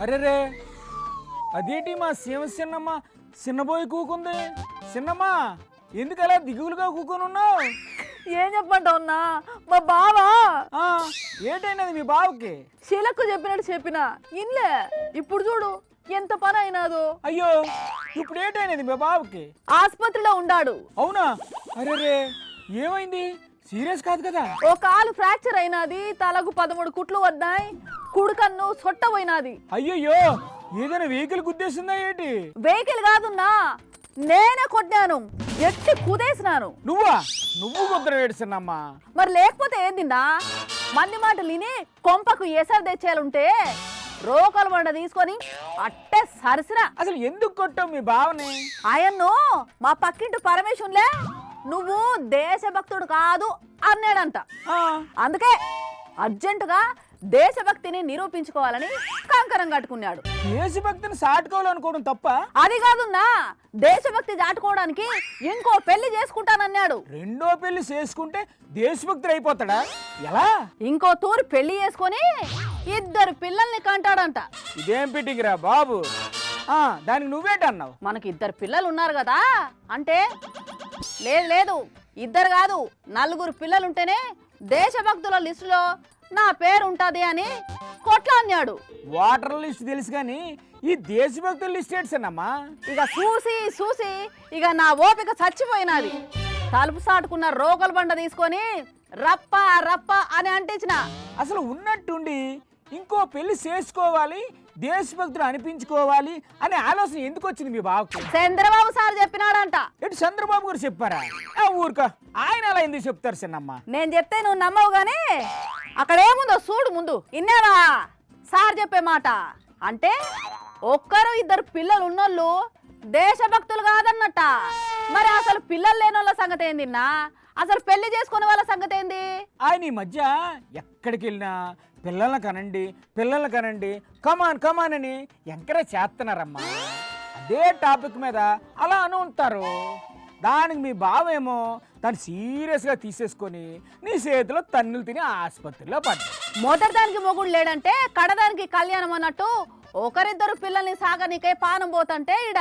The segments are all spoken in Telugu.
అరే రే అదేంటి మా చిన్నమ్మ చిన్నబోయి కూకుంది. చిన్నమ్మా ఎందుకు అలా దిగులుగా కూకొని ఉన్నావు? ఏం చెప్పంటావున్నా మా బావా ఏంటైనది మీ బావకి? శీలకు చెప్పినట్టు చెప్పినా ఇన్లే. ఇప్పుడు చూడు ఎంత పని అయినాదో. అయ్యో ఇప్పుడు ఏంటైనది మీ బావకి? ఆసుపత్రిలో ఉండాడు. అవునా? అరే రే ఏమైంది? సీరియస్ కాదు కదా? ఓ కాలు ఫ్రాక్చర్ అయినది, తలకు 13 కుట్లు వద్దాయి, కుడికన్ను సొట్ట పోయినది. అయ్యయ్యో ఏదైనా వెహికల్ గుద్దేసిందా ఏంటి? వెహికల్ కాదున్నా, నేనే కొట్టాను, ఎట్టి కుదేసినాను. నువ్వు కుదర వేడుస్తున్నామ్మా. మరి లేకపోతే ఏందిన్నా? మంది మాటలు విని కొంపకు ఎసరు తెచ్చేయాలంటే రోకలు బండ తీసుకొని అట్టే సరిసిరా. అసలు ఎందుకు కొట్టావు మీ బావని? ఆయన్ను మా పక్కింటి పరమేశ్వరులే నువ్వు దేశభక్తుడు కాదు అన్నాడంట. అందుకే అర్జెంటుగా దేశభక్తిని నిరూపించుకోవాలని కంకణం కట్టుకున్నాడు. దేశభక్తిని సాటుకోవాలనుకోవడం తప్ప? అది కాదున్నా, దేశభక్తి దాటుకోవడానికి ఇంకో పెళ్లి చేసుకుంటానన్నాడు. రెండో పెళ్లి చేసుకుంటే దేశభక్తుడు అయిపోతాడా? ఎలా? ఇంకో తూరు పెళ్లి చేసుకొని 2 పిల్లల్ని కంటాడంట. ఇదేం పిటికిరా బాబు? దానికి నువ్వేటన్నావు? మనకి 2 పిల్లలు ఉన్నారు కదా అంటే, లేదు 2 కాదు 4 పిల్లలుంటేనే దేశభక్తుల లిస్టులో నా పేరు ఉంటది అని కొట్లాన్నాడు. వాటర్ లిస్ట్ తెలుసు కానీ ఈ దేశభక్తుల లిస్ట్ ఏంటమ్మా? ఇక చూసి ఇక నా ఓపిక చచ్చిపోయినది. తలుపు సాటుకున్న రోకల బండ తీసుకొని రప్ప అని అంటించిన. అసలు ఉన్నట్టుండి ఇంకో పెళ్లి చేసుకోవాలి, దేశభక్తులు అనిపించుకోవాలి అనే ఆలోచన ఎందుకు వచ్చింది మీ బాబుకి? చంద్రబాబు సార్ చెప్పినాడంట. ఏంటి చంద్రబాబు గారు చెప్పారా? ఊరుకో, ఆయన అలా ఎందుకు చెప్తారు చిన్నమ్మ? నేను చెప్తే నువ్వు నమ్మవు గానీ అక్కడ ఏముందో చూడు ముందు. ఇన్నావా సార్ చెప్పే మాట? అంటే 1-2 పిల్లలు ఉన్నోళ్ళు దేశభక్తులు కాదన్నట్ట. మరి అసలు పిల్లలు లేని వాళ్ళ సంగతి ఏందిన్నా? అసలు పెళ్లి చేసుకునే వాళ్ళ సంగతి ఏంది? ఆయన ఈ మధ్య ఎక్కడికి వెళ్ళినా పిల్లల్ని కనండి కమాన్ అని ఎంకరేజ్ చేస్తున్నారమ్మా. అదే టాపిక్ మీద అలా అని ఉంటారు. దానికి మీ బావేమో దాన్ని సీరియస్గా తీసేసుకొని నీ చేతిలో తన్నులు తిని ఆసుపత్రిలో పడ్డా. మొదటి దానికి మొగుడు లేడంటే కడదానికి కళ్యాణం అన్నట్టు 1-2 పిల్లల్ని సాగనికే పానం పోతంటే ఈడ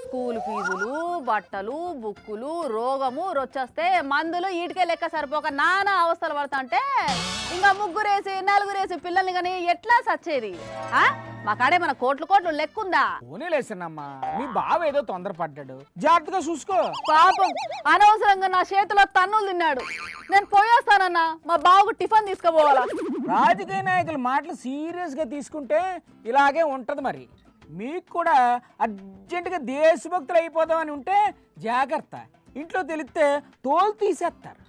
స్కూల్ ఫీజులు, బట్టలు, బుక్కులు, రోగము రొచ్చేస్తే మందులు ఈటికే లెక్క సరిపోక నానా అవస్థలు పడతాంటే ఇంకా 3-4 పిల్లల్ని కానీ ఎట్లా సచ్చేది? మా కాడే మన కోట్లు లెక్కుందా? పోనీలేసన్నమ్మా, మీ బావ ఏదో తొందరపడ్డాడు, జాగ్రత్తగా చూసుకో. పాపం అనవసరంగా నా చేతిలో తన్నులు తిన్నాడు. నేను పోయేస్తానన్నా, మా బావకు టిఫిన్ తీసుకుపోవాలా? రాజకీయ నాయకుల మాటలు సీరియస్ గా తీసుకుంటే ఇలాగే ఉంటది. మరి మీకు కూడా అర్జెంటుగా దేశభక్తులు అయిపోదామని ఉంటే జాగ్రత్త. ఇంట్లో తెలిస్తే తోలు తీసేస్తారు.